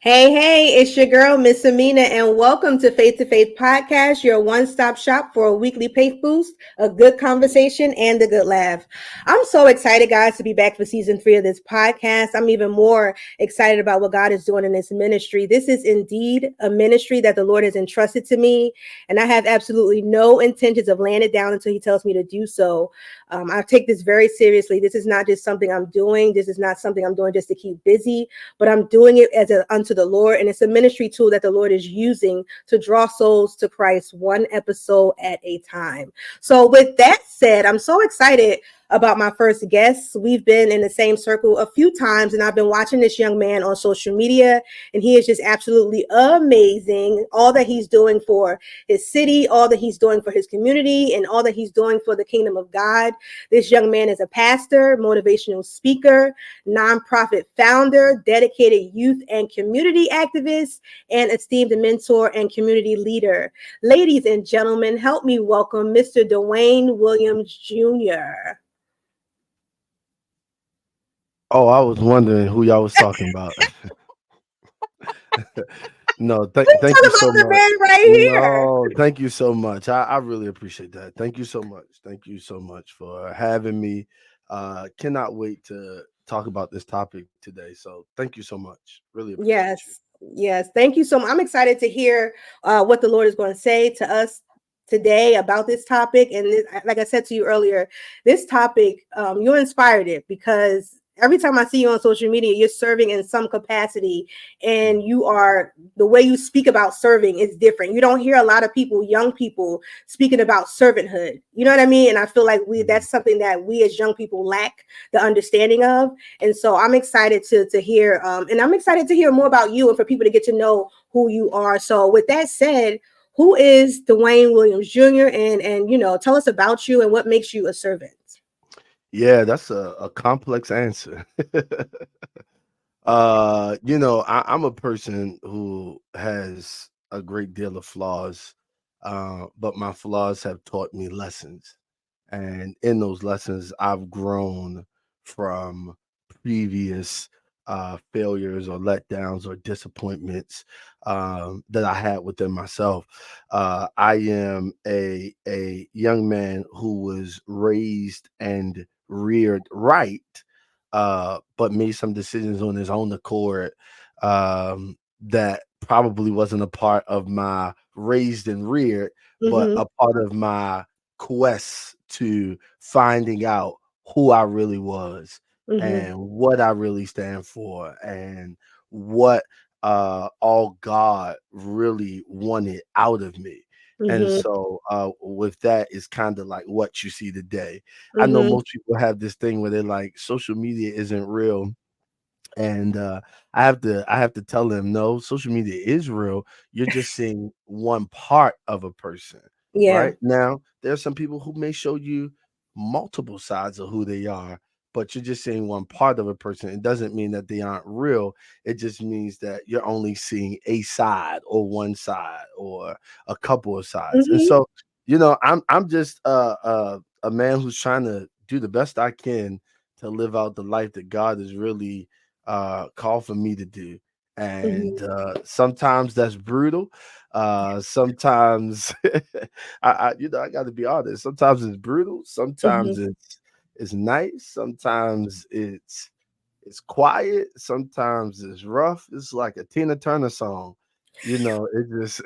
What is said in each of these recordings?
Hey, it's your girl, Miss Amina, and welcome to Faith Podcast, your one-stop shop for a weekly faith boost, a good conversation, and a good laugh. I'm so excited, guys, to be back for season 3 of this podcast. I'm even more excited about what God is doing in this ministry. This is indeed a ministry that the Lord has entrusted to me, and I have absolutely no intentions of laying it down until He tells me to do so. I take this very seriously. This is not just something I'm doing. This is not something I'm doing just to keep busy, but I'm doing it as unto the Lord. And it's a ministry tool that the Lord is using to draw souls to Christ one episode at a time. So with that said, I'm so excited about my first guest. We've been in the same circle a few times, and I've been watching this young man on social media, and he is just absolutely amazing. All that he's doing for his city, all that he's doing for his community, and all that he's doing for the kingdom of God. This young man is a pastor, motivational speaker, nonprofit founder, dedicated youth and community activist, and esteemed mentor and community leader. Ladies and gentlemen, help me welcome Mr. Duane Williams Jr. Oh, I was wondering who y'all was talking about. No, We thank talk you about so the much. man right here. No, thank you so much. I really appreciate that. Thank you so much. Thank you so much for having me. Cannot wait to talk about this topic today. So thank you so much. Really appreciate you. Yes. Thank you so much. I'm excited to hear what the Lord is going to say to us today about this topic. And like I said to you earlier, this topic, you inspired it because every time I see you on social media, you're serving in some capacity, and Mm. you are the way you speak about serving is different. You don't hear a lot of people, young people, speaking about servanthood. You know what I mean? And I feel like Mhm. that's something that we as young people lack the understanding of. And so I'm excited to hear, and I'm excited to hear more about you and for people to get to know who you are. So with that said, who is Duane Williams Jr. and tell us about you and what makes you a servant. Yeah, that's a complex answer. I'm a person who has a great deal of flaws, but my flaws have taught me lessons. And in those lessons, I've grown from previous failures or letdowns or disappointments that I had within myself. I am a young man who was raised and reared right, but made some decisions on his own accord that probably wasn't a part of my raised and reared, but Mm-hmm. a part of my quest to finding out who I really was Mm-hmm. and what I really stand for and what all God really wanted out of me. And Mm-hmm. so with that is kind of like what you see today. I know Mm-hmm. most people have this thing where they're like social media isn't real, and I have to tell them, no, social media is real. You're just seeing one part of a person. Yeah. Right now there are some people who may show you multiple sides of who they are, but you're just seeing one part of a person. It doesn't mean that they aren't real. It just means that you're only seeing a side or one side or a couple of sides. And Mm-hmm. so I'm just a man who's trying to do the best I can to live out the life that God has really called for me to do. And Mm-hmm. sometimes that's brutal. Sometimes I got to be honest. Sometimes it's brutal. Mm-hmm. Sometimes it's nice. Sometimes it's quiet. Sometimes it's rough. It's like a Tina Turner song. It just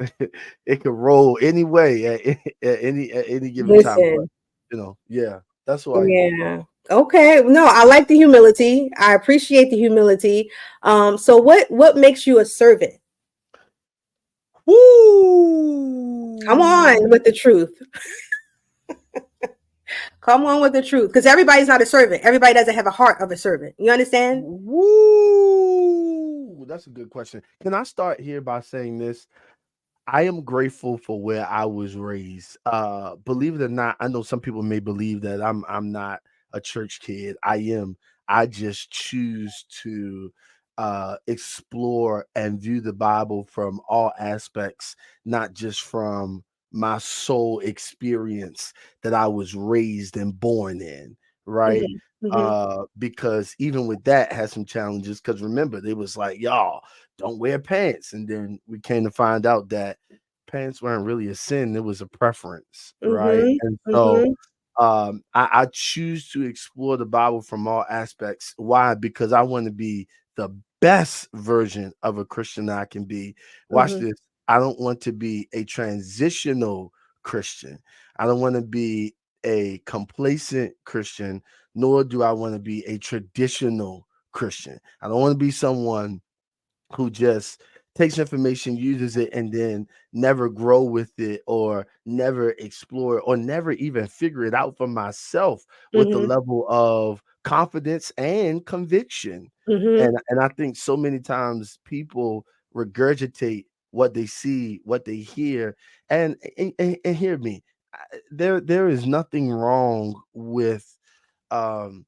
it could roll any way at any given time. But Listen. yeah, that's who I am. Yeah. Okay. No, I like the humility. I appreciate the humility. So what makes you a servant? Come on Woo! with the truth. Come on with the truth. Because everybody's not a servant. Everybody doesn't have a heart of a servant. You understand? Woo! That's a good question. Can I start here by saying this? I am grateful for where I was raised. Believe it or not, I know some people may believe that I'm not a church kid. I am. I just choose to explore and view the Bible from all aspects, not just from my soul experience that I was raised and born in. right? Mhm. Mhm. Because even with that had some challenges. Because remember, they was like, y'all don't wear pants, and then we came to find out that pants weren't really a sin; it was a preference, right? Mhm. And so, Mhm. I choose to explore the Bible from all aspects. Why? Because I want to be the best version of a Christian that I can be. Watch Mhm. this. I don't want to be a transitional Christian. I don't want to be a complacent Christian, nor do I want to be a traditional Christian. I don't want to be someone who just takes information, uses it, and then never grow with it or never explore or never even figure it out for myself with the Mhm. level of confidence and conviction. Mhm. And I think so many times people regurgitate what they see, what they hear, and hear me. There is nothing wrong with um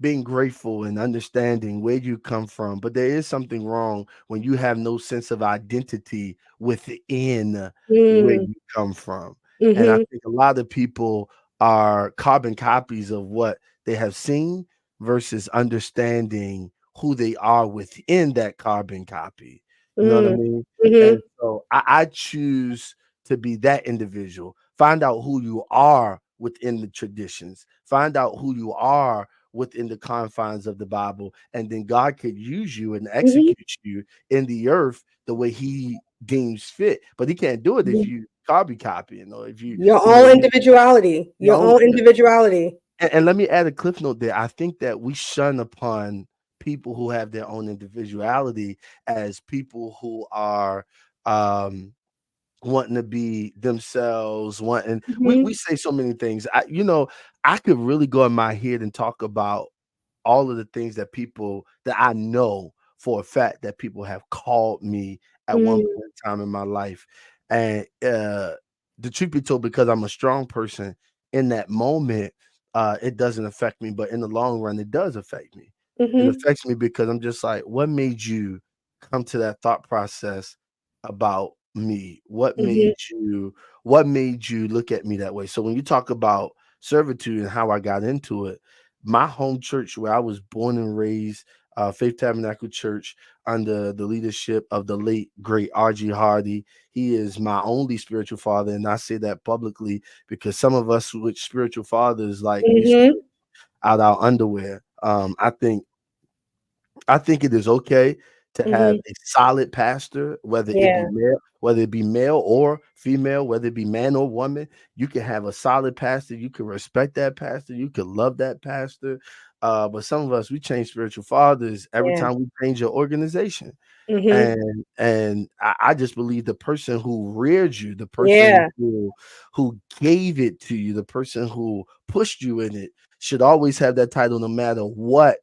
being grateful and understanding where you come from. But there is something wrong when you have no sense of identity within where Mm. you come from. And I Mhm. think a lot of people are carbon copies of what they have seen versus understanding who they are within that carbon copy. You know what I Mm. mean? And Mhm. so I choose to be that individual. Find out who you are within the traditions. Find out who you are within the confines of the Bible, and then God could use you and Mhm. execute you in the earth the way He deems fit. But He can't do it if Mhm. you copying, or if you, Your you know, own you individuality. your Your own. own individuality. And let me add a cliff note there. I think that we shun upon people who have their own individuality as people who are wanting to be themselves, wanting we Mhm. say so many things. I could really go in my head and talk about all of the things that people that I know for a fact that people have called me at one Mm. point in time in my life. And the truth be told, because I'm a strong person in that moment, it doesn't affect me. But in the long run, it does affect me. It Mhm. affects me because I'm just like, what made you come to that thought process about me? Mhm. What made you look at me that way? So when you talk about servitude and how I got into it, my home church where I was born and raised, Faith Tabernacle Church, under the leadership of the late great R.G. Hardy. He is my only spiritual father, and I say that publicly because some of us with spiritual fathers, like we Mhm. out our underwear. I think it is okay to have Mhm. a solid pastor, Yeah. whether it be male or female, whether it be man or woman. You can have a solid pastor. You can respect that pastor. You can love that pastor. But some of us, we change spiritual fathers every Yeah. time we change your organization. Mhm. And I just believe the person who reared you, the person Yeah. who gave it to you, the person who pushed you in it, should always have that title, no matter what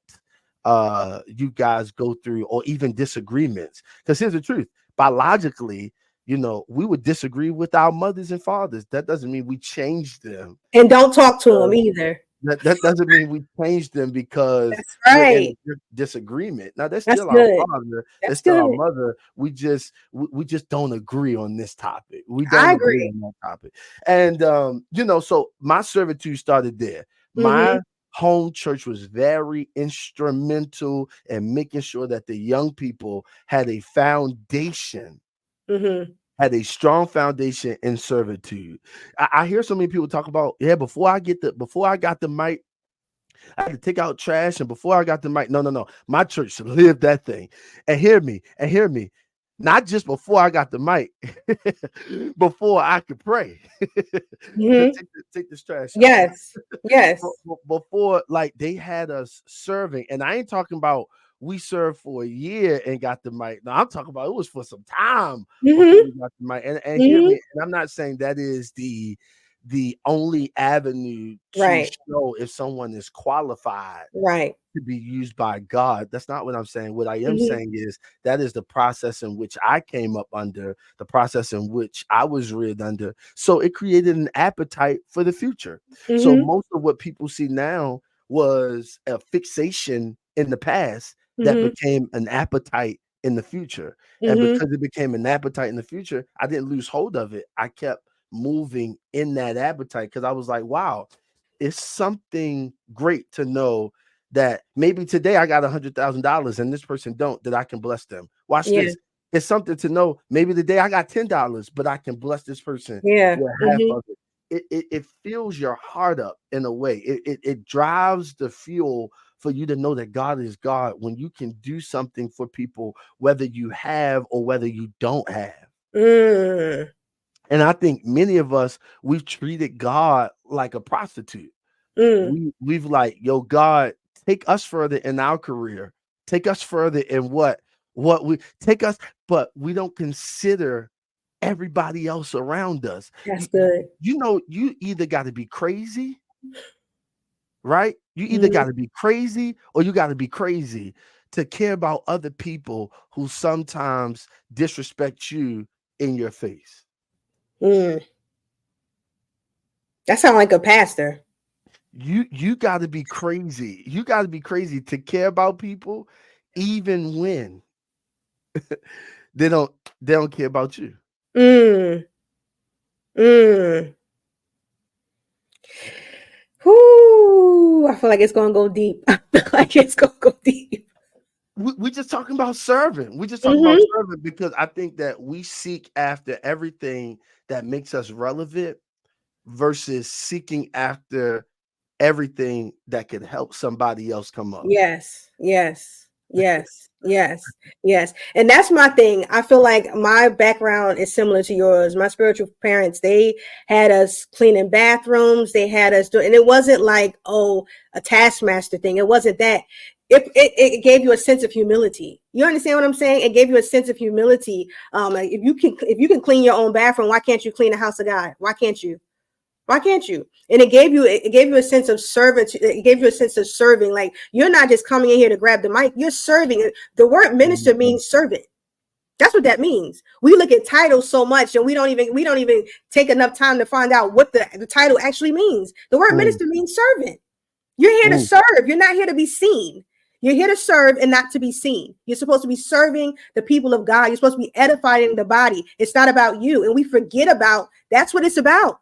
you guys go through, or even disagreements. Because here's the truth: biologically, we would disagree with our mothers and fathers. That doesn't mean we change them. And don't talk to him either. That doesn't mean we change them because That's we're in right. a disagreement. Now they're That's still our good. father, they're That's still our good. mother. We just don't agree on this topic. We I don't agree agree. on that topic. And so my servitude started there. My Mhm. home church was very instrumental in making sure that the young people Mhm. had a strong foundation in servitude. I hear so many people talk about, yeah, before I got the mic, I had to take out trash, and before I got the mic, no, no, no. My church lived that thing. And hear me. Not just before I got the mic, before I could pray. Mhm. Take this trash out. Yes. Yes. Before, like, they had us serving, and I ain't talking about we served for a year and got the mic. No, I'm talking about it was for some time before Mhm. we got the mic. And hear Mhm. me, and I'm not saying that is the only avenue to Right. show if someone is qualified Right. to be used by God. That's not what I'm saying. What I am Mhm. saying is that is the process in which I came up under, the process in which I was reared under. So it created an appetite for the future. So Mhm. most of what people see now was a fixation in the past that Mhm. became an appetite in the future. And Mhm. because it became an appetite in the future, I didn't lose hold of it. I kept moving in that appetite because I was like, wow, it's something great to know that maybe today I got $100,000 and this person don't, that I can bless them. Watch Yeah. this. It's something to know maybe today I got $10, but I can bless this person Yeah. with half of it. It fills your heart up in a way. It drives the fuel for you to know that God is God when you can do something for people, whether you have or whether you don't have. Mm. And I think many of us, we've treated God like a prostitute. Mm. We've like, yo, God, take us further in our career, take us further in what we take us, but we don't consider everybody else around us. That's good. You know, you either got to be crazy, right? You either Mm. got to be crazy or you got to be crazy to care about other people who sometimes disrespect you in your face. Mm. That sounds like a pastor. You got to be crazy. You got to be crazy to care about people even when they don't they don't care about you. Mm. Mm. Whoo. I feel like it's gonna go deep. I feel like it's gonna go deep. We just talking about serving. We just talking about Mm-hmm. serving because I think that we seek after everything that makes us relevant versus seeking after everything that could help somebody else come up. Yes, yes, yes, yes, yes. And that's my thing. I feel like my background is similar to yours. My spiritual parents, they had us cleaning bathrooms, they had us doing, and it wasn't like, oh, a taskmaster thing. It wasn't that. It gave you a sense of humility. You understand what I'm saying? It gave you a sense of humility. Like if you can clean your own bathroom, why can't you clean the house of God? Why can't you? Why can't you? And it gave you a sense of service. It gave you a sense of serving. Like you're not just coming in here to grab the mic. You're serving. The word minister Mhm. means servant. That's what that means. We look at titles so much and we don't even take enough time to find out what the title actually means. The word Mm, minister means servant. You're here to mm, serve. You're not here to be seen. You're here to serve and not to be seen. You're supposed to be serving the people of God. You're supposed to be edifying the body. It's not about you. And we forget about that's what it's about.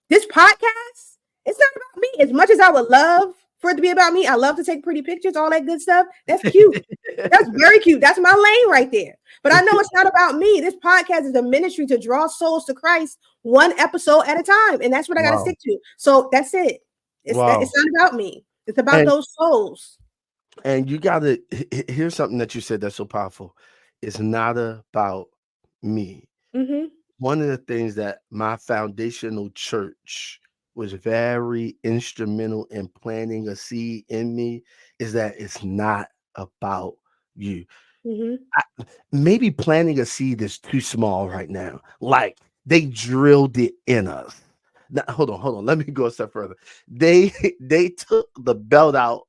This podcast, it's not about me. As much as I would love for it to be about me, I love to take pretty pictures, all that good stuff. That's cute. That's very cute. That's my lane right there. But I know it's not about me. This podcast is a ministry to draw souls to Christ one episode at a time. And that's what I got to wow. stick to. So that's it. It's Wow. not about me. It's about And those souls. and you gotta here's something that you said that's so powerful. It's not about me. Mm-hmm. One of the things that my foundational church was very instrumental in planting a seed in me is that it's not about you. Mm-hmm. I, maybe planting a seed is too small right now. Like they drilled it in us. Now, hold on. Let me go a step further. They they took the belt out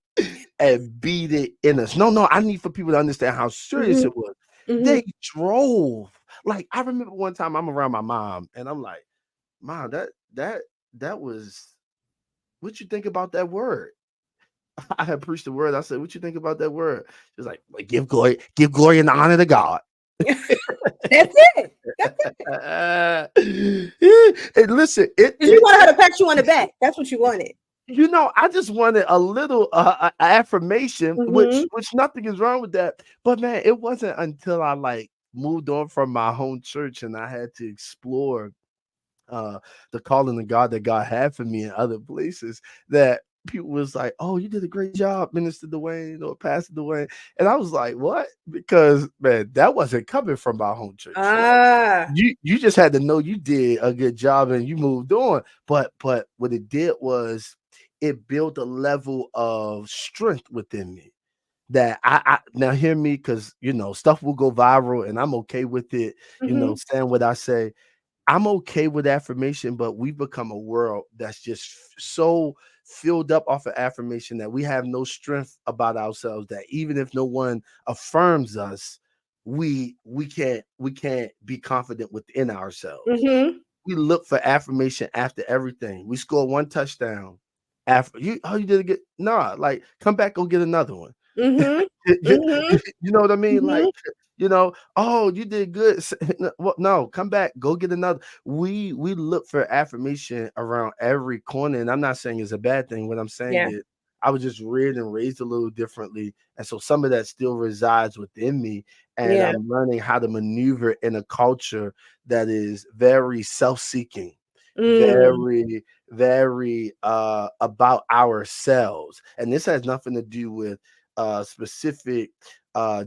and beat it in us. No, I need for people to understand how serious Mm-hmm. it was. Mm-hmm. They drove. Like I remember one time I'm around my mom and I'm like, Mom, that was what you think about that word? I had preached the word. I said, what you think about that word? She was like, well, give glory and honor to God. That's it. That's And listen, because you wanted her to pat you on the back. That's what you wanted. I just wanted a little affirmation, Mm-hmm. which nothing is wrong with that. But man, it wasn't until I like moved on from my home church and I had to explore uh the calling of God that God had for me in other places that people was like, "Oh, you did a great job, Minister Duane or Pastor Duane," and I was like, "What?" Because man, that wasn't coming from my home church. Like Ah. you just had to know you did a good job and you moved on. But what it did was it built a level of strength within me that I now hear me because stuff will go viral and I'm okay with it, Mm-hmm. saying what I say. I'm okay with affirmation, but we've become a world that's just so filled up off of affirmation that we have no strength about ourselves that even if no one affirms us, we can't be confident within ourselves. Mm-hmm. We look for affirmation after everything. We score one touchdown. After you did it good. Nah, like come back, go get another one. Mm-hmm. you, Mm-hmm. you know what I mean? Like Mm-hmm. Oh, you did good. Well, no, come back, go get another. We look for affirmation around every corner, and I'm not saying it's a bad thing. What I'm saying Yeah. is I was just reared and raised a little differently, and so some of that still resides within me, and Yeah. I'm learning how to maneuver in a culture that is very self-seeking, Mm. very, very about ourselves. And this has nothing to do with specific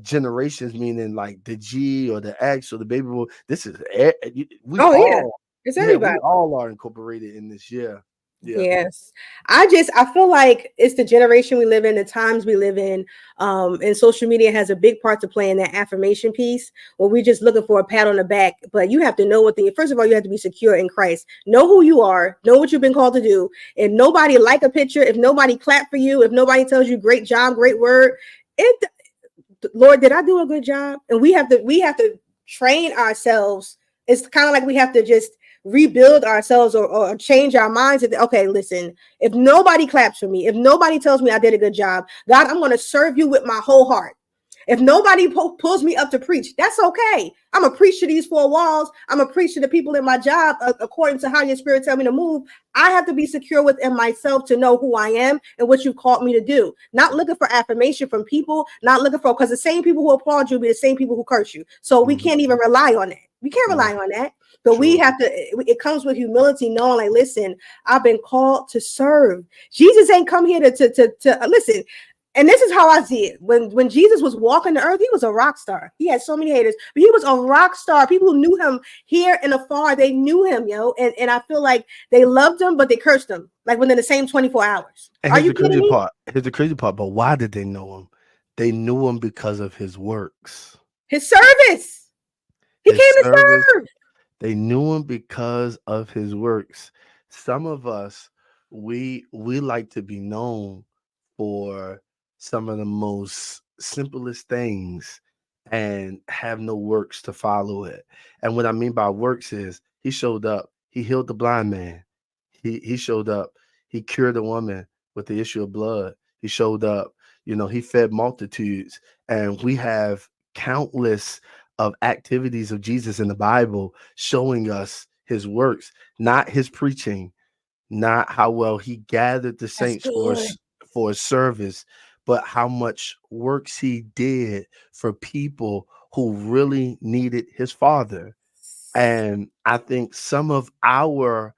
generations, meaning like the G or the X or the baby boom. This is we Oh yeah. all, It's yeah, everybody. we all are incorporated in this. Yeah, yeah. Yes. I feel like it's the generation we live in, the times we live in. And social media has a big part to play in that affirmation piece where we're just looking for a pat on the back. But you have to know first of all, you have to be secure in Christ. Know who you are, know what you've been called to do. If nobody like a picture, if nobody clap for you, if nobody tells you great job, great word, it Lord, did I do a good job? And we have to train ourselves. It's kind of like we have to just rebuild ourselves or change our minds. Okay, listen, if nobody claps for me, if nobody tells me I did a good job, God, I'm going to serve you with my whole heart. If nobody pulls me up to preach, that's okay. I'm a preach to these four walls. I'm a preach to the people in my job according to how your spirit tell me to move. I have to be secure within myself to know who I am and what you've called me to do. Not looking for affirmation from people, not looking for, because the same people who applaud you will be the same people who curse you. So we can't even Mhm. rely on that. We can't Yeah, rely on that. But we sure. have to, it comes with humility, knowing like, listen, I've been called to serve. Jesus ain't come here to listen. And this is how I see it. When Jesus was walking the earth, he was a rock star. He had so many haters, but he was a rock star. People who knew him here and afar, they knew him, And I feel like they loved him, but they cursed him, like within the same 24 hours. And Are here's you the kidding crazy me? part. Here's the crazy part. But why did they know him? They knew him because of his works, His service. He came his to service. serve. They knew him because of his works. Some of us, we like to be known for some of the most simplest things and have no works to follow it. And what I mean by works is he showed up, he healed the blind man. He showed up, he cured a woman with the issue of blood. He showed up, he fed multitudes. And we have countless of activities of Jesus in the Bible showing us his works, not his preaching, not how well he gathered the That's saints good. for his service, but how much works he did for people who really needed his father. And I think some of our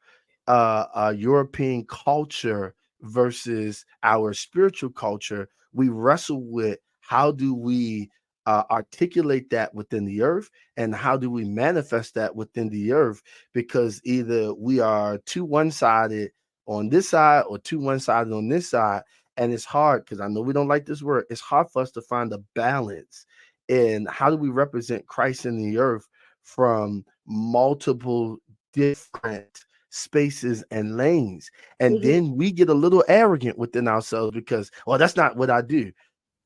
European culture versus our spiritual culture, we wrestle with how do we articulate that within the earth and how do we manifest that within the earth, because either we are too one-sided on this side or too one-sided on this side. And it's hard, because I know we don't like this word, it's hard for us to find a balance in how do we represent Christ in the earth from multiple different spaces and lanes. And Mhm, then we get a little arrogant within ourselves because, well, that's not what I do.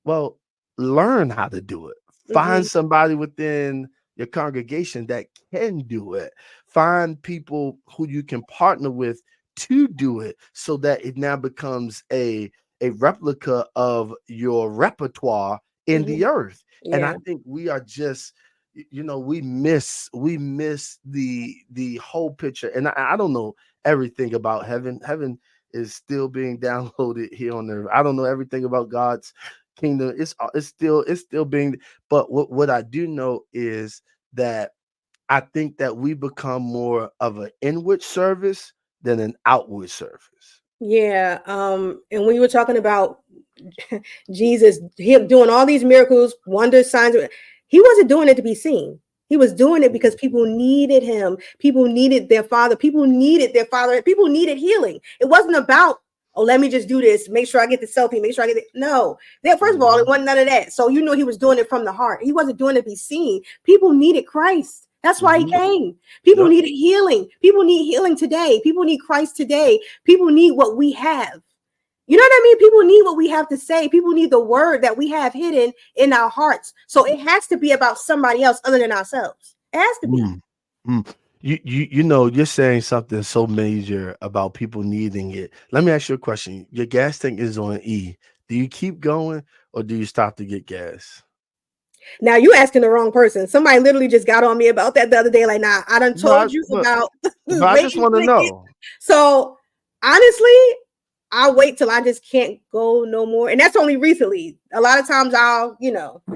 Well, learn how to do it. Find mhm, somebody within your congregation that can do it. Find people who you can partner with to do it so that it now becomes a replica of your repertoire in mhm. the earth. And I Yeah. think we are just we miss the whole picture. And I don't know everything about heaven. Heaven is still being downloaded here on earth. I don't know everything about God's kingdom. It's still being, but what I do know is that I think that we become more of an inward service than an outward service. Yeah. And when you were talking about Jesus, him doing all these miracles, wonders, signs, he wasn't doing it to be seen. He was doing it because people needed him. People needed their father. People needed their father. People needed healing. It wasn't about, oh, let me just do this. Make sure I get the selfie. Make sure I get it. No, that first of all, it Mhm. wasn't none of that. So you know he was doing it from the heart. He wasn't doing it to be seen. People needed Christ. That's why he Mhm. came. People Yep. needed healing. People need healing today. People need Christ today. People need what we have. You know what I mean? People need what we have to say. People need the word that we have hidden in our hearts. So it has to be about somebody else other than ourselves. It has to be. Mm. Mm. You're saying something so major about people needing it. Let me ask you a question. Your gas tank is on E. Do you keep going or do you stop to get gas? Now you asking the wrong person. Somebody literally just got on me about that the other day. Like, nah, I done But told you about but I just waiting want to to get. know. So honestly, I wait till I just can't go no more. And that's only recently. A lot of times I'll,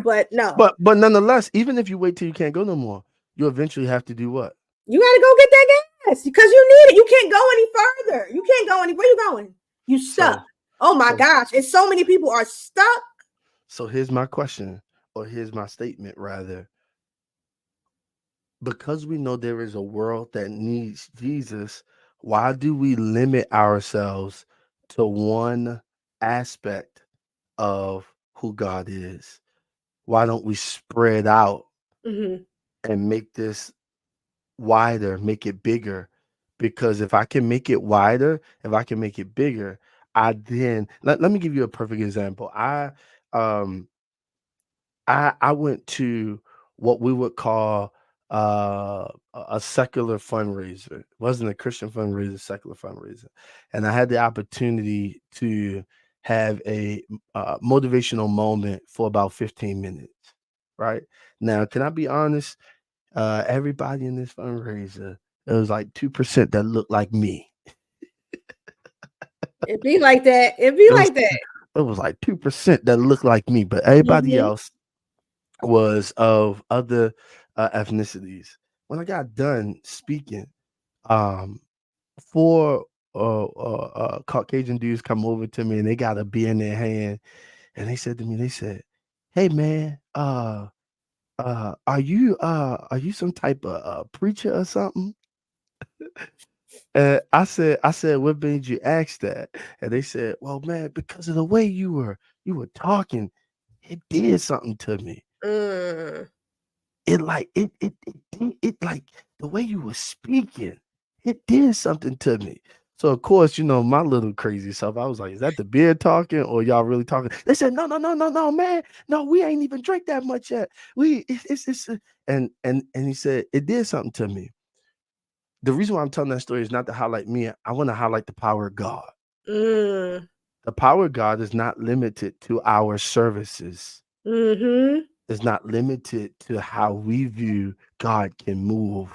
but no. But nonetheless, even if you wait till you can't go no more, you eventually have to do what? You gotta go get that gas because you need it. You can't go any further. You can't go any. Where you going? You stuck. So Oh my so gosh. And so many people are stuck. so here's my question, or here's my statement rather. Because we know there is a world that needs Jesus, why do we limit ourselves to one aspect of who God is? Why don't we spread out Mm-hmm. and make this wider, make it bigger? Because if I can make it wider, if I can make it bigger, I then let me give you a perfect example. Um I went to what we would call a secular fundraiser. It wasn't a Christian fundraiser, secular fundraiser, and I had the opportunity to have a motivational moment for about 15 minutes. Right now, can I be honest? Everybody in this fundraiser, it was like 2% that looked like me. It be like that. It be It was like that. it was like 2% that looked like me, but everybody Mm-hmm. else was of other ethnicities. When I got done speaking, um, four Caucasian dudes come over to me and they got a beer in their hand, and they said to me, they said, "Hey man, are you some type of preacher or something?" And I said, "What made you ask that?" And they said, "Well, man, because of the way you were talking, it did something to me." Mm. It like it like the way you were speaking, it did something to me. So of course, my little crazy self, I was like, "Is that the beer talking or y'all really talking?" They said, "No, no, no, no, no, man. No, we ain't even drink that much yet. It's and he said it did something to me. The reason why I'm telling that story is not to highlight me. I want to highlight the power of God. Mm. The power of God is not limited to our services. Mm-hmm. Is not limited to how we view God can move.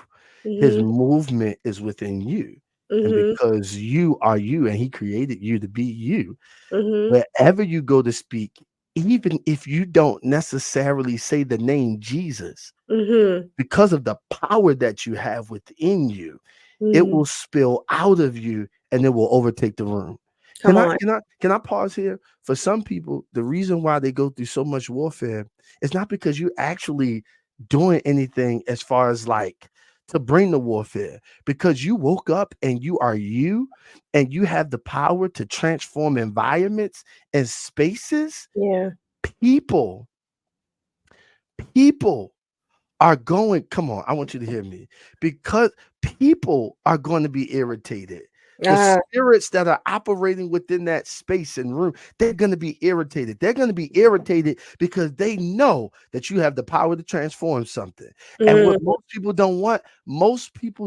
His Mm-hmm. movement is within you. And Mm-hmm. because you are you and he created you to be you, Mm-hmm. wherever you go to speak, even if you don't necessarily say the name Jesus, Mm-hmm. because of the power that you have within you, it Mm-hmm. will spill out of you and it will overtake the room. Come on. Can I pause here? For some people, the reason why they go through so much warfare is not because you actually doing anything as far as like to bring the warfare, because you woke up and you are you and you have the power to transform environments and spaces. Yeah. People, people are going, come on, I want you to hear me, because people are going to be irritated. The Uh, spirits that are operating within that space and room, they're going to be irritated. They're going to be irritated because they know that you have the power to transform something. And what mm, most people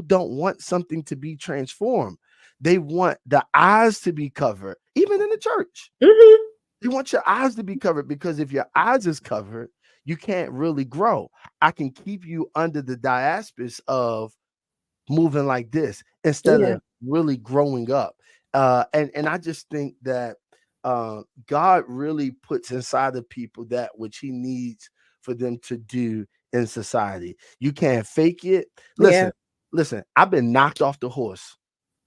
don't want something to be transformed. They want the eyes to be covered, even in the church. mm-hmm. You want your eyes to be covered, because if your eyes is covered, you can't really grow. I can keep you under the diaspis of moving like this instead Yeah. of really growing up. And I just think that God really puts inside of people that which He needs for them to do in society. You can't fake it. Yeah. Listen. I've been knocked off the horse,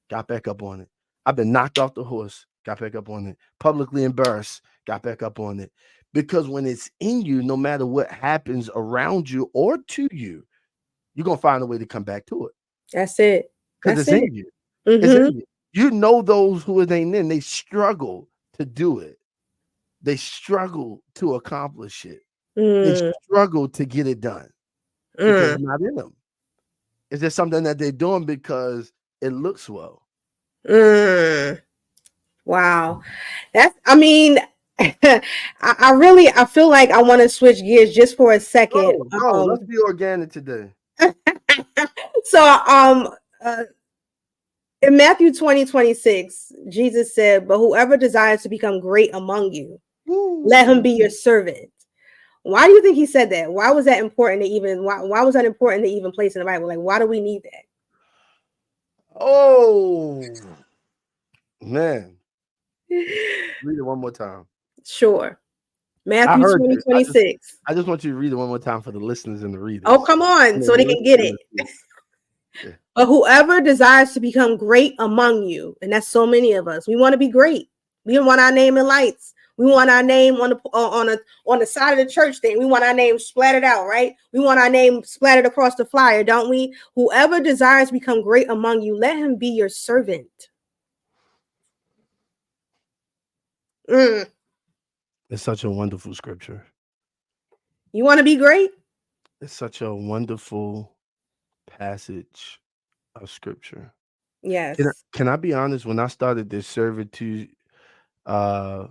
got back up on it. I've been knocked off the horse, got back up on it. Publicly embarrassed, got back up on it. Because when it's in you, no matter what happens around you or to you, you're gonna find a way to come back to it. That's it. Because That's it's it. in you. It's Mm-hmm. in you. You know those who it ain't in, they struggle to do it. They struggle to accomplish it. They Mm, struggle to get it done because mm, it's not in them. It's just something that they're doing because it looks well. mm. Wow. That's, I mean, I feel like I want to switch gears just for a second. Go. Let's be organic today. So, uh, in Matthew 20:26, Jesus said, but whoever desires to become great among you, let him Woo. be your servant. Why do you think he said that? Why was that important to even why was that important to even place in the Bible? Like, why do we need Oh man, that? read it one more time. Sure. I Matthew heard 20 you. twenty six. I just want you to read it one more time for the listeners and the Oh, readers. come on, And so the they can get it. listeners. Yeah. But whoever desires to become great among you, and that's so many of us, we want to be great. We want our name in lights. We want our name on the side of the church thing. We want our name splattered out, right? We want our name splattered across the flyer, don't we? Whoever desires to become great among you, let him be your servant. Mm. It's such a wonderful scripture. You want to be great? It's such a wonderful passage of scripture. Yes. Can I be honest? When I started this servitude uh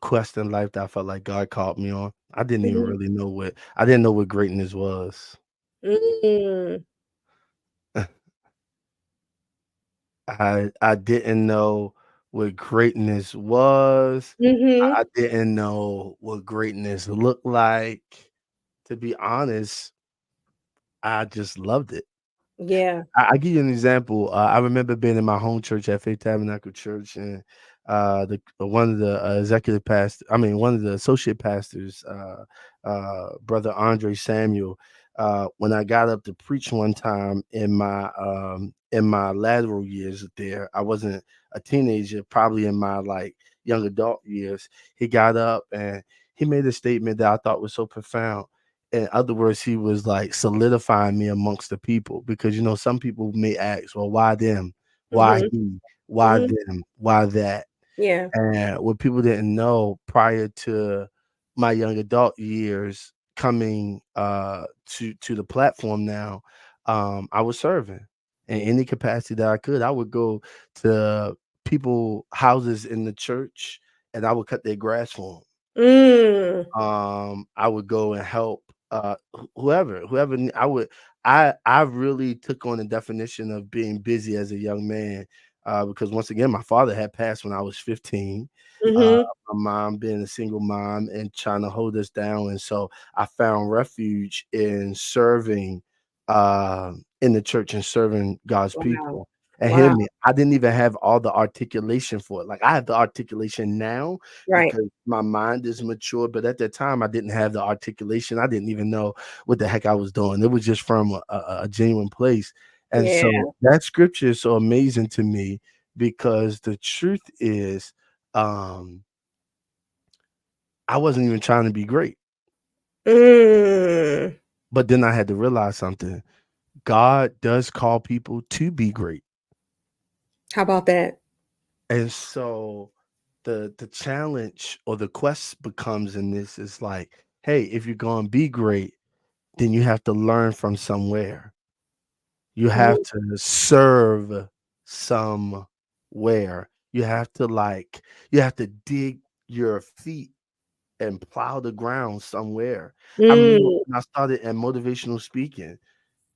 quest in life that I felt like God called me on, I didn't even Mhm. really know what I didn't know what greatness was. Mm. I didn't know what greatness was. Mm-hmm. I didn't know what greatness looked like. To be honest, I just loved it. Yeah. I give you an example. I remember being in my home church at Faith Tabernacle Church, and the one of the executive past, I mean, one of the associate pastors, brother Andre Samuel. When I got up to preach one time in my lateral years there, I wasn't a teenager, probably in my like young adult years. He got up and he made a statement that I thought was so profound. In other words, he was like solidifying me amongst the people because some people may ask, well, why them? Why Mm-hmm. he? Why Mm-hmm. them? Why that? Yeah. And what people didn't know prior to my young adult years coming to the platform now, I was serving in any capacity that I could. I would go to people houses in the church and I would cut their grass for them. Mm. I would go and help whoever I would. I really took on the definition of being busy as a young man, because once again my father had passed when I was 15. uh, Mm-hmm. my mom being a single mom and trying to hold us down, and so I found refuge in serving in the church and serving God's Wow. people. And hear Wow. me, I didn't even have all the articulation for it. Like I have the articulation now Right. because my mind is mature. But at that time, I didn't have the articulation. I didn't even know what the heck I was doing. It was just from a genuine place. And Yeah. so that scripture is so amazing to me because the truth is, um, I wasn't even trying to be great. Mm. But then I had to realize something. God does call people to be great. How about that? And so the challenge or the quest becomes in this is like, hey, if you're going to be great, then you have to learn from somewhere. You have Mm. to serve somewhere. You have to dig your feet and plow the ground somewhere. I remember Mm. when I started in motivational speaking.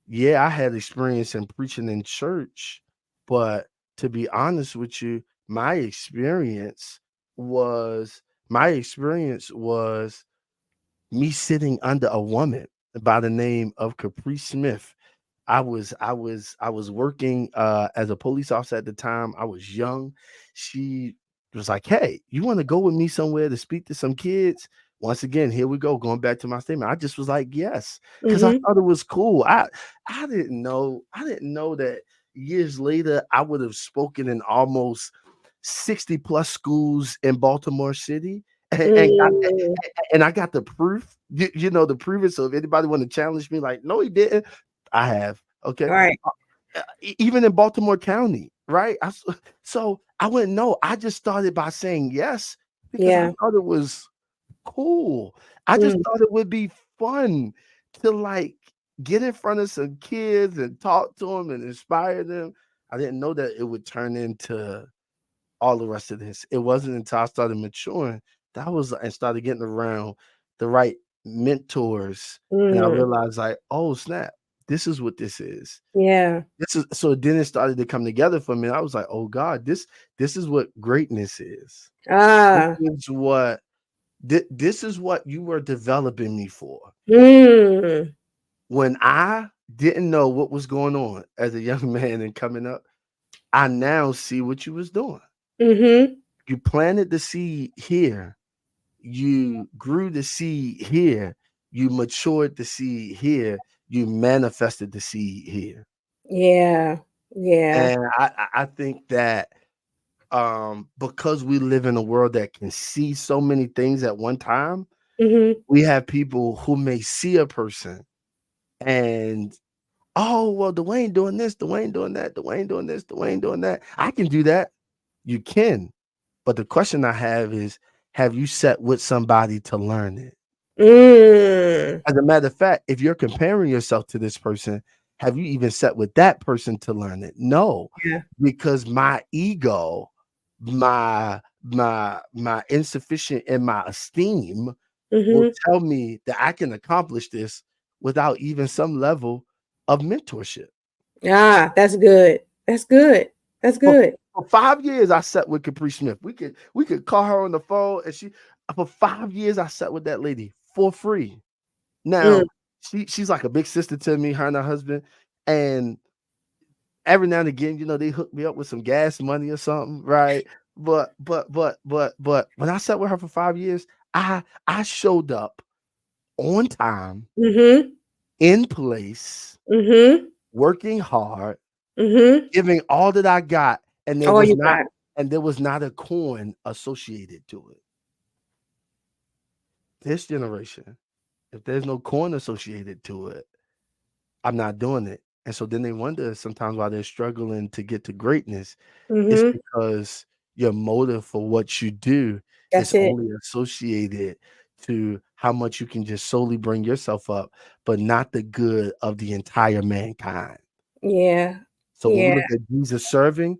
Yeah, I had experience in preaching in church, but to be honest with you, was my experience was me sitting under a woman by the name of Capri Smith. I was working as a police officer at the time. I was young. She was like, "Hey, you want to go with me somewhere to speak to some kids?" Once again, here we go, going back to my statement. I just was like, "Yes," because I Mm-hmm. thought it was cool. I didn't know that years later I would have spoken in almost 60 plus schools in Baltimore City Mm. and I got the proof. The proof is, so if anybody want to challenge me, like, no, he didn't. I have. Okay. All right. Even in Baltimore County, right? So I wouldn't know. I just started by saying yes because I Yeah. thought it was cool. I just Mm. thought it would be fun to like get in front of some kids and talk to them and inspire them. I didn't know that it would turn into all the rest of this. It wasn't until I started maturing that I was and started getting around the right mentors, and I Mm. realized like, oh snap, this is what this is. Yeah. This is so then it started to come together for me. I was like, oh God, this is what greatness is. This Ah. is what This is what you were developing me for. Mm. When I didn't know what was going on as a young man and coming up, I now see what you was doing. Mm-hmm. You planted the seed here. You grew the seed here. You matured the seed here. You manifested the seed here. Yeah. Yeah. And I think that because we live in a world that can see so many things at one time, Mm-hmm. we have people who may see a person and, oh, well, Dwayne doing this, Dwayne doing that, Dwayne doing this, Dwayne doing that. I can do that. You can. But the question I have is, have you sat with somebody to learn it? Mm. As a matter of fact, if you're comparing yourself to this person, have you even sat with that person to learn it? No, Yeah. because my ego, my insufficient and my esteem will Mm-hmm. tell me that I can accomplish this without even some level of mentorship. Ah, that's good. That's good. That's For, good. for 5 years, I sat with Capri Smith. We could call her on the phone, and she for 5 years I sat with that lady for free. Mm. Now, she's like a big sister to me, her and her husband, and every now and again, they hook me up with some gas money or something, right? But when I sat with her for 5 years, I showed up on time, Mm-hmm. in place, Mm-hmm. working hard, Mm-hmm. giving all that I got, and there Oh, was you not got. and there was not a coin associated to it. This generation, if there's no coin associated to it, I'm not doing it. And so then they wonder sometimes why they're struggling to get to greatness. It's Mm-hmm. because your motive for what you do That's is it. only associated to how much you can just solely bring yourself up, but not the good of the entire mankind. Yeah. So when we Yeah. look at Jesus serving,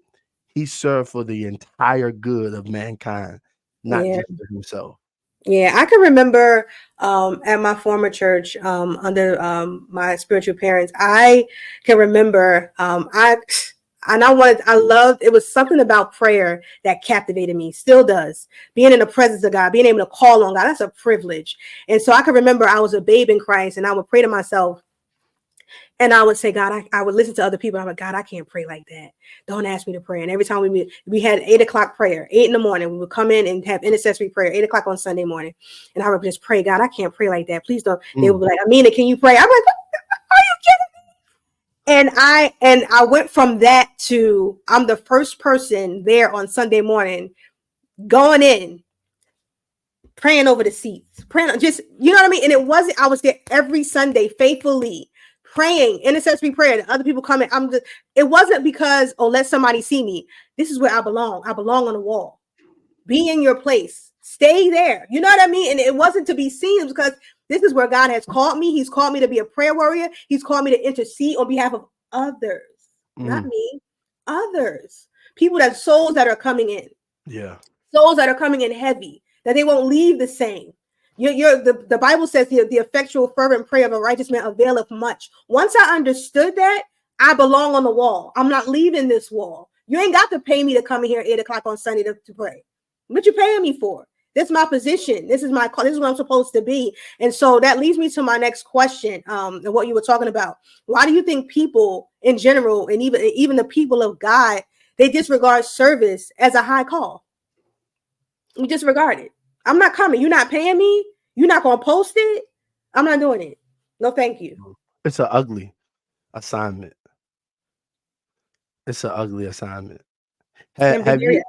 he served for the entire good of mankind, not Yeah. just for himself. Yeah, I can remember at my former church under my spiritual parents. I can remember I loved it was something about prayer that captivated me, still does. Being in the presence of God, being able to call on God, that's a privilege. And so I can remember I was a babe in Christ and I would pray to myself and I would say, God, I would listen to other people. I'm like, God, I can't pray like that. Don't ask me to pray. And every time we meet, we had 8 o'clock prayer, 8 in the morning. We would come in and have intercessory prayer, 8 o'clock on Sunday morning. And I would just pray, God, I can't pray like that. Please don't. They would Mm, be like, Amina, can you pray? I'm like, are you kidding? And I went from that to I'm the first person there on Sunday morning going in praying over the seats, praying just you know what I mean. And it wasn't I was there every Sunday faithfully praying intercessory prayer. And other people coming. It wasn't because let somebody see me. This is where I belong. I belong on the wall. Be in your place. Stay there. You know what I mean? And it wasn't to be seen because this is where God has called me. He's called me to be a prayer warrior. He's called me to intercede on behalf of others, not mm, me, others. People that souls that are coming in yeah. souls that are coming in heavy, that they won't leave the same. The Bible says the effectual fervent prayer of a righteous man availeth much. Once I understood that, I belong on the wall. I'm not leaving this wall. You ain't got to pay me to come in here at 8 o'clock on Sunday to pray. What you paying me for? This is my position. This is my call. This is what I'm supposed to be. And so that leads me to my next question, and what you were talking about. Why do you think people in general, and even the people of God, they disregard service as a high call? We disregard it. I'm not coming. You're not paying me. You're not gonna post it. I'm not doing it. No, thank you. It's an ugly assignment. It's an ugly assignment. Ha- And be have very you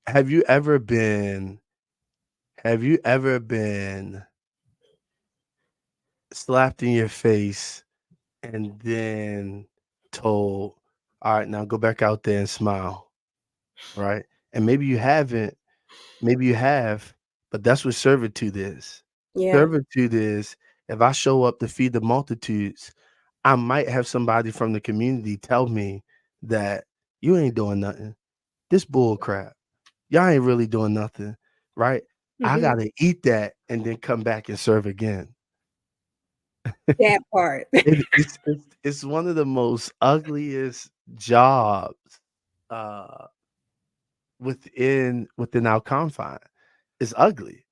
have you ever been have you ever been slapped in your face and then told, all right, now go back out there and smile, right? And maybe you haven't, maybe you have, but that's what servitude is. yeah, Servitude is if I show up to feed the multitudes, I might have somebody from the community tell me that you ain't doing nothing. This bull crap. Y'all ain't really doing nothing, right? I hmm gotta eat that and then come back and serve again. that part. It's one of the most ugliest jobs uh within our confine. It's ugly.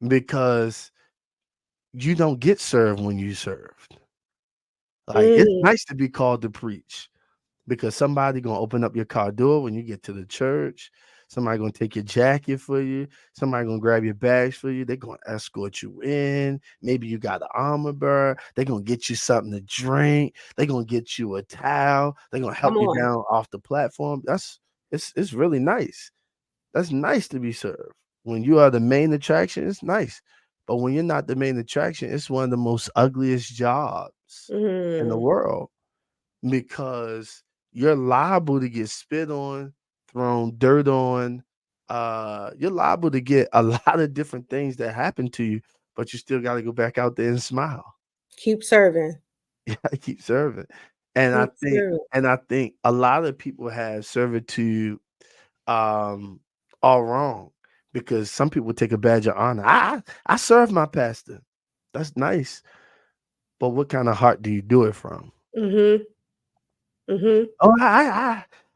because you don't get served when you served. Like, it's Mm, nice to be called to preach because somebody gonna open up your car door when you get to the church. Somebody gonna take your jacket for you. Somebody gonna grab your bags for you. They're gonna escort you in. Maybe you got an armor bearer. They're gonna get you something to drink. They're gonna get you a towel. They're gonna come help you on. down off the platform. It's really nice. That's nice to be served. When you are the main attraction, it's nice. But when you're not the main attraction, it's one of the most ugliest jobs in the Mm, world because you're liable to get spit on, thrown dirt on. You're liable to get a lot of different things that happen to you, but you still got to go back out there and smile. keep serving. You got to keep serving. And I Keep think, serving. and I think a lot of people have servitude um all wrong because some people take a badge of honor. I serve my pastor. That's nice, but what kind of heart do you do it from? Mm-hmm. Mm-hmm. Oh,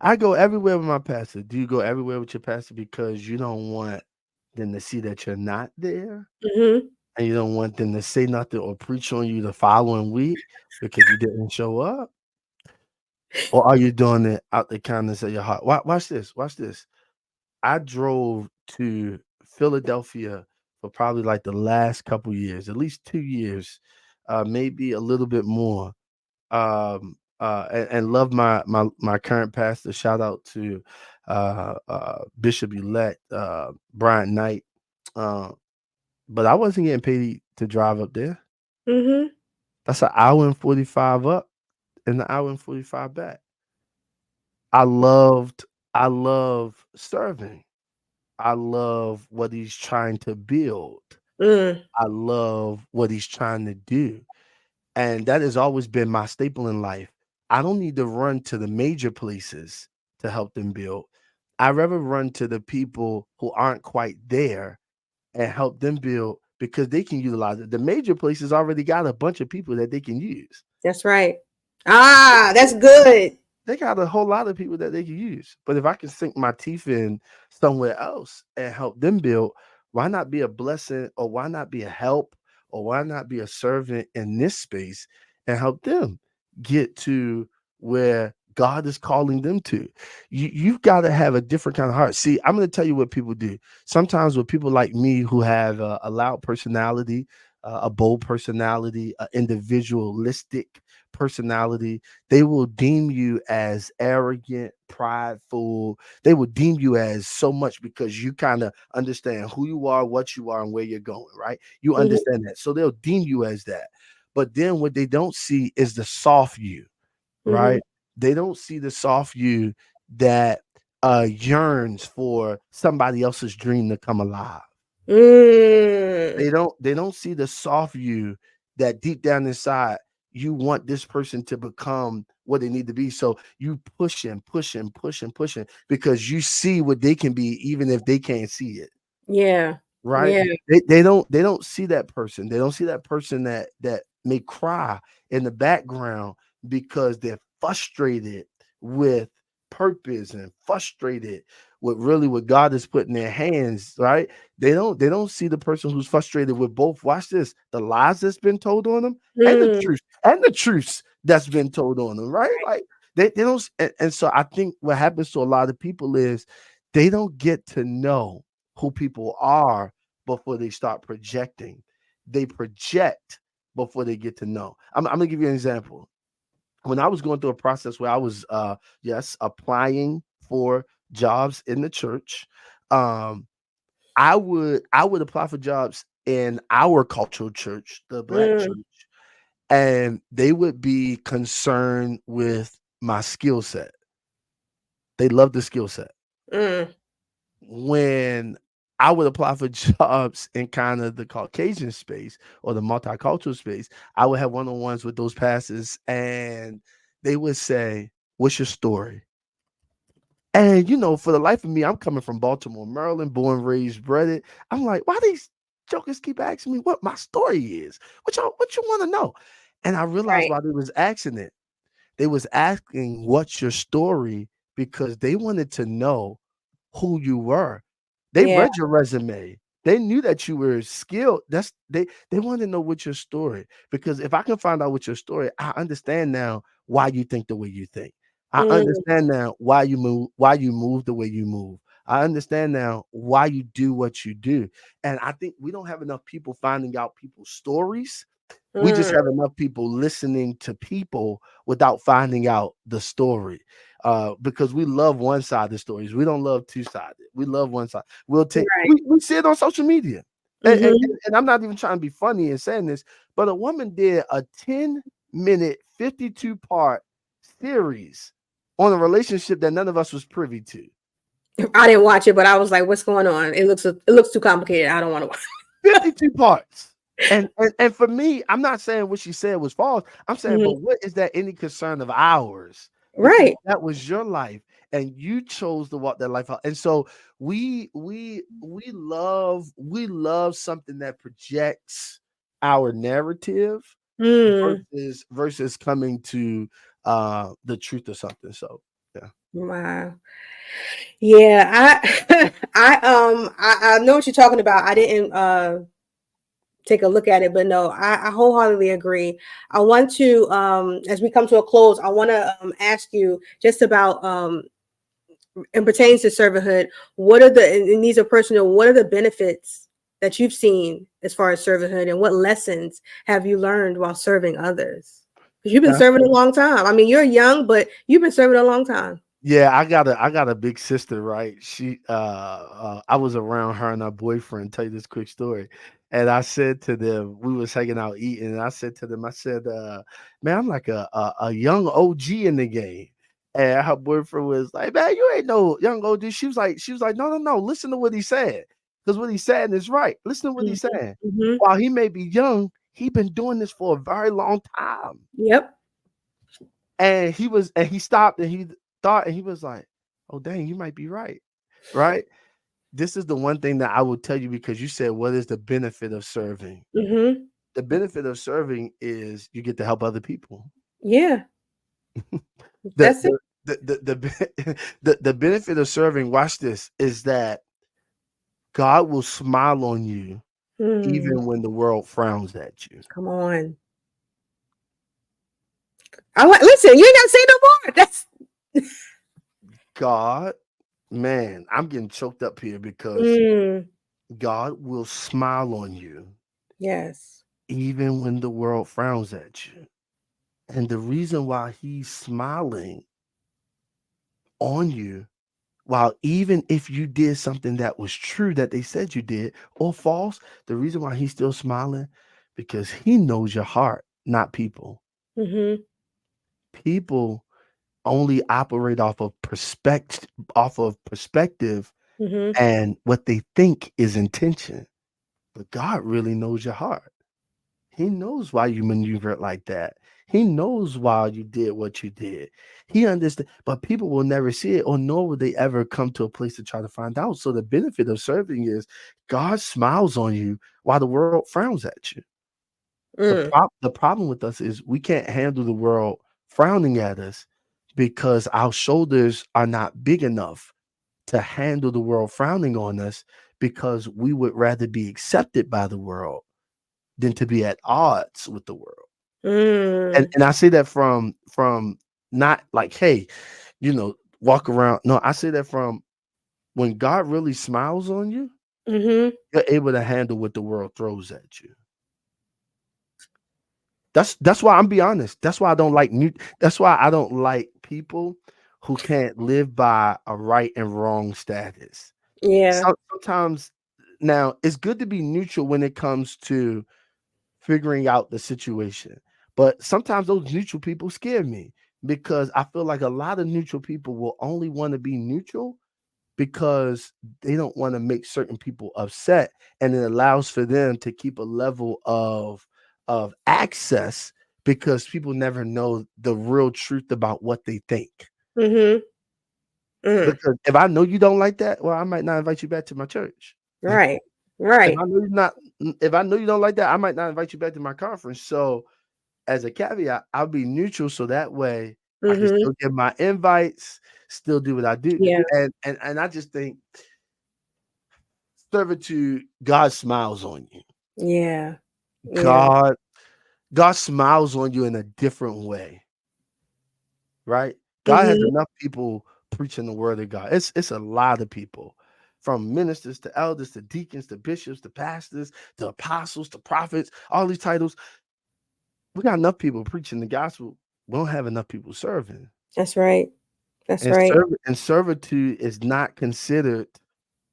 I go everywhere with my pastor. Do you go everywhere with your pastor because you don't want them to see that you're not there, Mm-hmm. and you don't want them to say nothing or preach on you the following week because you didn't show up? Or are you doing it out the kindness of your heart? Watch this. Watch this. I drove to Philadelphia for probably like the last couple years, at least 2 years, maybe a little bit more. And love my current pastor. Shout out to Bishop elect Brian Knight. Uh, but I wasn't getting paid to drive up there. Mm-hmm. That's an hour and 45 up and an hour and 45 back. I loved I love serving. I love what he's trying to build. Mm, I love what he's trying to do. And that has always been my staple in life. I don't need to run to the major places to help them build. I rather run to the people who aren't quite there and help them build because they can utilize it. The major places already got a bunch of people that they can use. that's right. Ah, that's good. They got a whole lot of people that they can use. But if I can sink my teeth in somewhere else and help them build, why not be a blessing or why not be a help or why not be a servant in this space and help them get to where God is calling them to? You've got to have a different kind of heart. See, I'm going to tell you what people do. Sometimes with people like me who have a loud personality, a bold personality, an individualistic personality, they will deem you as arrogant, prideful. They will deem you as so much because you kind of understand who you are, what you are, and where you're going, right? You Mm-hmm. understand that. So they'll deem you as that. But then what they don't see is the soft you, Mm-hmm. right? They don't see the soft you that yearns for somebody else's dream to come alive. Mm, They don't see the soft you that deep down inside you want this person to become what they need to be. So you push and push and push and push it because you see what they can be even if they can't see it. yeah. Right? Yeah. They don't see that person. They don't see that person that may cry in the background because they're frustrated with purpose and frustrated with really what God has put in their hands, right? They don't see the person who's frustrated with both. Watch this, the lies that's been told on them Mm, and the truths that's been told on them, right? Like they don't and so I think what happens to a lot of people is they don't get to know who people are before they start projecting. They project before they get to know. I'm gonna give you an example. When I was going through a process where I was yes, applying for jobs in the church, um, I would apply for jobs in our cultural church, the black mm, church, and they would be concerned with my skill set. They love the skill set. mm. When I would apply for jobs in kind of the Caucasian space or the multicultural space, I would have one-on-ones with those pastors and they would say, "What's your story?" And for the life of me, I'm coming from Baltimore, Maryland, born, raised, bred it. I'm like, why these jokers keep asking me what my story is? What you want to know? And I realized Right. why they was asking it. They was asking, "What's your story?" because they wanted to know who you were. They Yeah. read your resume. They knew that you were skilled. They want to know what your story. Because if I can find out what your story, I understand now why you think the way you think. I Mm, understand now why you move the way you move. I understand now why you do what you do. And I think we don't have enough people finding out people's stories. We just mm, have enough people listening to people without finding out the story. Because we love one-sided stories. We don't love two-sided. We love one side. right. We see it on social media. Mm-hmm. And I'm not even trying to be funny in saying this, but a woman did a 10-minute, 52-part series on a relationship that none of us was privy to. I didn't watch it, but I was like, "What's going on? It looks too complicated. I don't want to watch." 52 parts. And for me, I'm not saying what she said was false. I'm saying, Mhm. but what is that any concern of ours? Because Right. that was your life and you chose to walk that life out. And so we love something that projects our narrative Mm. versus coming to the truth of something. So yeah. Wow. Yeah, I know what you're talking about. I didn't take a look at it, but no, I wholeheartedly agree. I want to as we come to a close, I want to ask you just about and pertains to servanthood. What are and these are personal, what are the benefits that you've seen as far as servanthood, and what lessons have you learned while serving others? Because you've been That's serving a long time. I mean, you're young, but you've been serving a long time. Yeah, I got a big sister, right? I was around her and her boyfriend. Tell you this quick story, and I said to them, we was hanging out eating, and I said to them, I said, "Man, I'm like a young OG in the game." And her boyfriend was like, "Man, you ain't no young OG." She was like, "No, no, no. Listen to what he said, because what he's saying is right. Listen to what he's Mhm, saying. mhm. While he may be young, he been doing this for a very long time." Yep. And he stopped and he thought and he was like, "Oh dang, you might be right." Right? This is the one thing that I will tell you because you said what is the benefit of serving? Mhm. The benefit of serving is you get to help other people. Yeah. The That's it. the the benefit of serving, watch this, is that God will smile on you Mm, even when the world frowns at you. come on. I want listen, you ain't gotta say no more. That's God, man, I'm getting choked up here because mm, God will smile on you yes. even when the world frowns at you. And the reason why he's smiling on you, while even if you did something that was true that they said you did or false, the reason why he's still smiling because he knows your heart, not people. Mhm. People only operate off of perspective Mhm. and what they think is intention. But God really knows your heart. He knows why you maneuvered like that. He knows why you did what you did. He understands, but people will never see it, or nor will they ever come to a place to try to find out. So the benefit of serving is God smiles on you while the world frowns at you. Mm, The problem with us is we can't handle the world frowning at us because our shoulders are not big enough to handle the world frowning on us because we would rather be accepted by the world than to be at odds with the world. mm, And I say that from not like, hey, walk around. No, I say that from when God really smiles on you, mhm. you're able to handle what the world throws at you. That's why I'm be honest. That's why I don't like people who can't live by a right and wrong status. Yeah. Sometimes now it's good to be neutral when it comes to figuring out the situation. But sometimes those neutral people scare me because I feel like a lot of neutral people will only want to be neutral because they don't want to make certain people upset, and it allows for them to keep a level of access because people never know the real truth about what they think. Mhm. Mm. Because if I know you don't like that, well, I might not invite you back to my church. Right. If Right. I know you're not if I know you don't like that, I might not invite you back to my conference. So as a caveat, I'll be neutral so that way I can Mhm. still get my invites, still do what I do. Yeah. And I just think servitude, God smiles on you. Yeah. Yeah. God, God smiles on you in a different way, right? God has Mm-hmm. enough people preaching the word of God. It's a lot of people, from ministers to elders to deacons to bishops to pastors to apostles to prophets, all these titles. We got enough people preaching the gospel. We don't have enough people serving. That's right. That's And right. servitude is not considered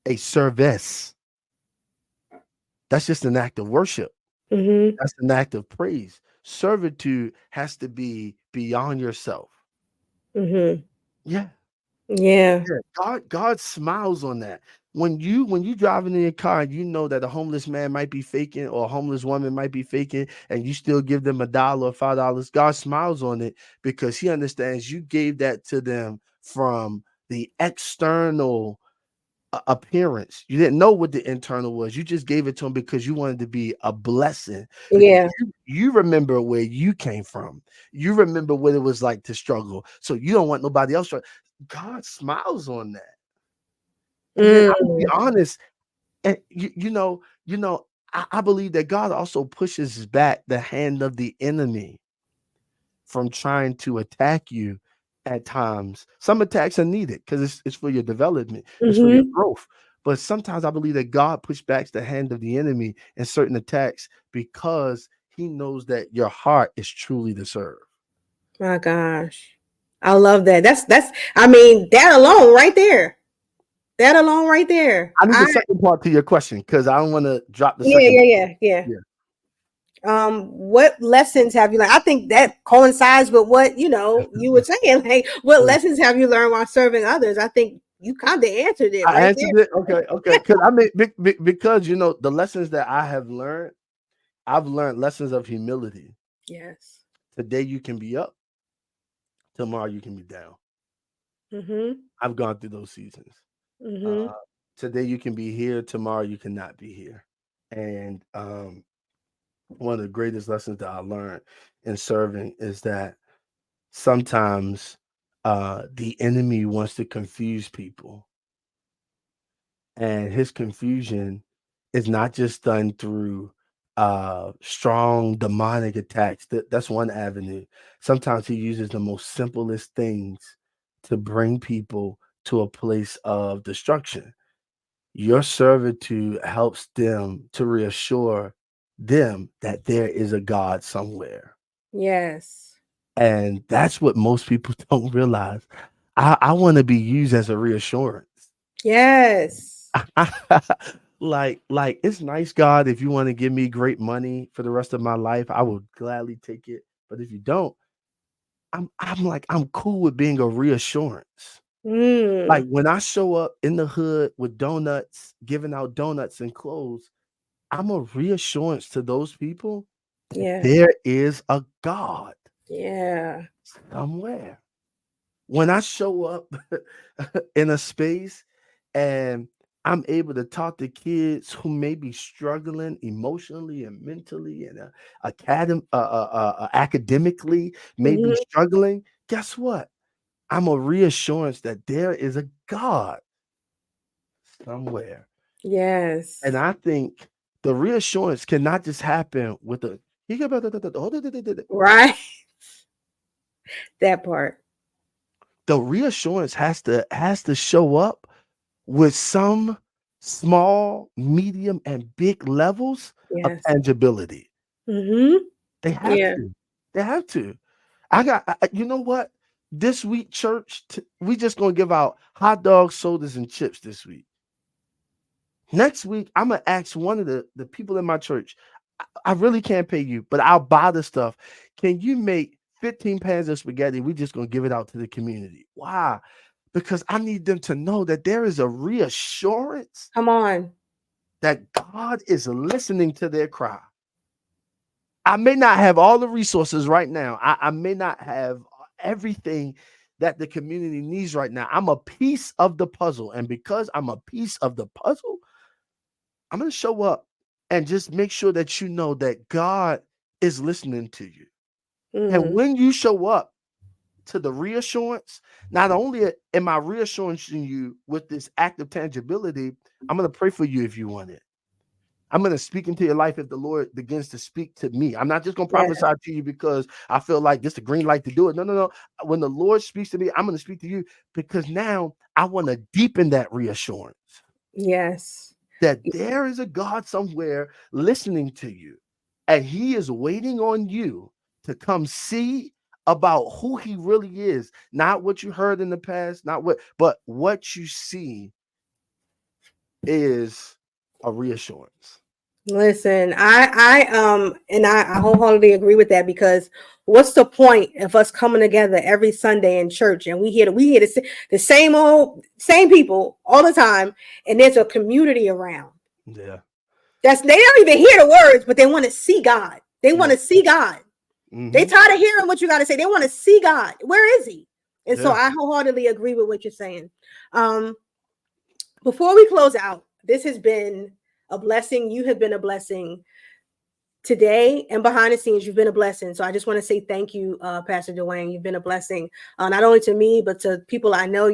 a service. That's just an act of worship. Mm-hmm. That's an act of praise. Servitude has to be beyond yourself. Mm-hmm. Yeah. Yeah. Yeah. God smiles on that. When you driving in your car and you know that a homeless man might be faking or a homeless woman might be faking and you still give them $1 or $5, God smiles on it because he understands you gave that to them from the external appearance. You didn't know what the internal was. You just gave it to him because you wanted to be a blessing because Yeah. you remember where you came from. You remember what it was like to struggle. So you don't want nobody else. God smiles on that. And then I'm gonna be Mm. honest, and I believe that God also pushes back the hand of the enemy from trying to attack you at times. Some attacks are needed because it's for your development, it's for your Mm-hmm. growth. But sometimes I believe that God push back the hand of the enemy in certain attacks because he knows that your heart is truly to serve. My gosh. I love that. That's I mean, that alone right there. That alone right there. I need the second part to your question because I don't want to drop the Yeah, second yeah, part. yeah, yeah. Yeah. What lessons have you learned? I think that coincides with what you were saying. Like, what Yeah. lessons have you learned while serving others? I think you kind of answered it I right answered there. it. Okay, okay. Because I mean, because the lessons that I have learned, I've learned lessons of humility. Yes. Today you can be up, tomorrow you can be down. Mm-hmm. I've gone through those seasons. Mm-hmm. Uh, Today you can be here, tomorrow you cannot be here. And one of the greatest lessons that I learned in serving is that sometimes the enemy wants to confuse people, and his confusion is not just done through strong demonic attacks. That's one avenue. Sometimes he uses the most simplest things to bring people to a place of destruction. Your servitude helps them to reassure them that there is a God somewhere. Yes. And that's what most people don't realize. I want to be used as a reassurance. Yes. Like it's nice, God, if you want to give me great money for the rest of my life, I will gladly take it. But if you don't, I'm cool with being a reassurance. Like Mm. when I show up in the hood with donuts, giving out donuts and clothes, I'm a reassurance to those people that Yeah. there is a God Yeah. somewhere. When I show up in a space and I'm able to talk to kids who may be struggling emotionally and mentally and academically, may be Mm-hmm. struggling, guess what? I'm a reassurance that there is a God somewhere. And Yes. I think the reassurance cannot just happen with a Right. That part. the reassurance has to show up with some small, medium, and big levels of Yes. tangibility. Mm-hmm. They have Yeah. to. They have to. You know what? This week, church, we just gonna give out hot dogs, sodas, and chips this week. Next week, I'm gonna ask one of the people in my church. I really can't pay you, but I'll buy the stuff. Can you make 15 pans of spaghetti? We just gonna give it out to the community. Why? Because I need them to know that there is a reassurance Come on. that God is listening to their cry. I may not have all the resources right now. I may not have everything that the community needs right now. I'm a piece of the puzzle. And because I'm a piece of the puzzle, I'm going to show up and just make sure that you know that God is listening to you. And Mm. when you show up, to the reassurance, not only am I reassuring you with this act of tangibility, I'm going to pray for you if you want it. I'm going to speak into your life if the Lord begins to speak to me. I'm not just going to Yeah. prophesy to you because I feel like this is a green light to do it. No, no, no. When the Lord speaks to me, I'm going to speak to you because now I want to deepen that reassurance Yes. that there is a God somewhere listening to you, and he is waiting on you to come see about who he really is, not what you heard in the past, not what, but what you see is a reassurance. Listen, I wholeheartedly agree with that, because what's the point of us coming together every Sunday in church and we hear the same people all the time, and there's a community around. Yeah. They don't even hear the words, but they want to see God. They want Yeah. to see God. They Hmm. tired of hearing what you got to say. They want to see God. Where is he? And so Yeah. I wholeheartedly agree with what you're saying. Um, Before we close out, this has been a blessing. You have been a blessing today and behind the scenes. You've been a blessing. So I just want to say thank you, Pastor Duane. You've been a blessing, not only to me, but to people I know.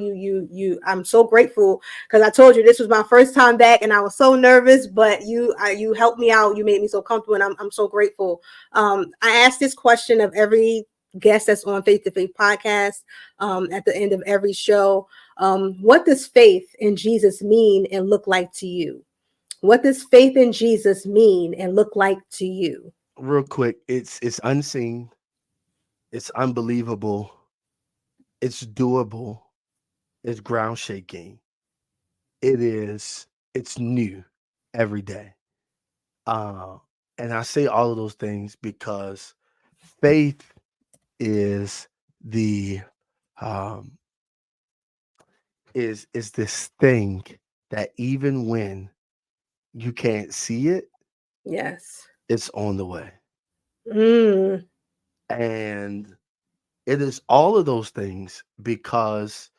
I'm so grateful, because I told you this was my first time back and I was so nervous, but you helped me out. You made me so comfortable, and I'm so grateful. I asked this question of every guest that's on Faith to Faith podcast, at the end of every show. What does faith in Jesus mean and look like to you? What does faith in Jesus mean and look like to you? Real quick, it's unseen, it's unbelievable, it's doable, it's ground shaking. It's new every day. Uh, and I say all of those things because faith is the um is this thing that even when you can't see it, Yes. it's on the way. Mm, And it is all of those things because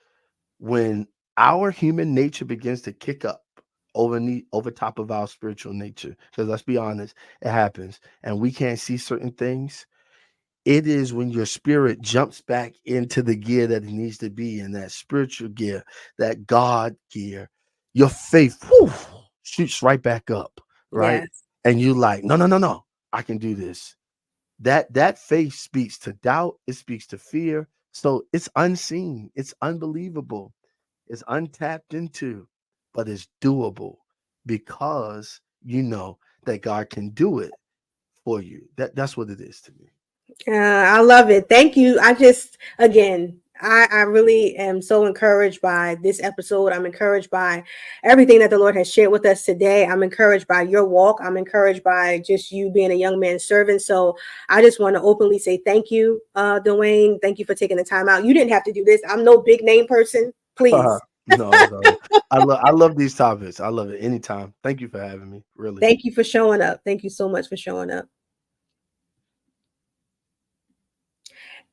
when our human nature begins to kick up over top of our spiritual nature, because let's be honest, it happens, and we can't see certain things. It is when your spirit jumps back into the gear that it needs to be in, that spiritual gear, that God gear. Your faith shoots right back up, right? yes. And you like, no, no, no, no, I can do this. That faith speaks to doubt, it speaks to fear. So it's unseen, it's unbelievable, it's untapped into, but it's doable because you know that God can do it for you. That's what it is to me. I love it. Thank you. Again, I really am so encouraged by this episode. I'm encouraged by everything that the Lord has shared with us today. I'm encouraged by your walk. I'm encouraged by just you being a young man's servant. So I just want to openly say thank you, Duane. Thank you for taking the time out. You didn't have to do this. I'm no big name person. Please. No, it's all right. I love these topics. I love it anytime. Thank you for having me. Really. Thank you for showing up. Thank you so much for showing up.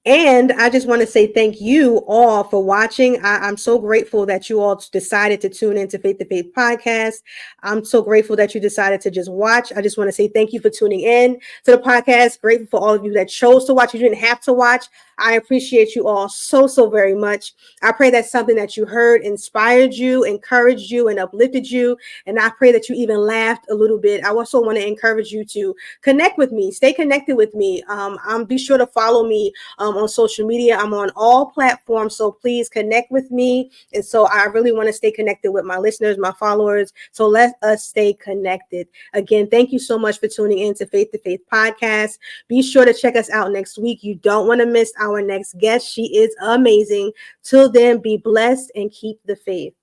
And I just want to say thank you all for watching. I'm so grateful that you all decided to tune into Faith to Faith podcast. I'm so grateful that you decided to just watch. I just want to say thank you for tuning in to the podcast. Grateful for all of you that chose to watch. You didn't have to watch. I appreciate you all so, so very much. I pray that something that you heard inspired you, encouraged you, and uplifted you. And I pray that you even laughed a little bit. I also want to encourage you to connect with me, stay connected with me. Be sure to follow me on social media. I'm on all platforms, so please connect with me. And so I really want to stay connected with my listeners, my followers. So let us stay connected. Again, thank you so much for tuning in to Faith podcast. Be sure to check us out next week. You don't want to miss our next guest. She is amazing. Till then, be blessed and keep the faith.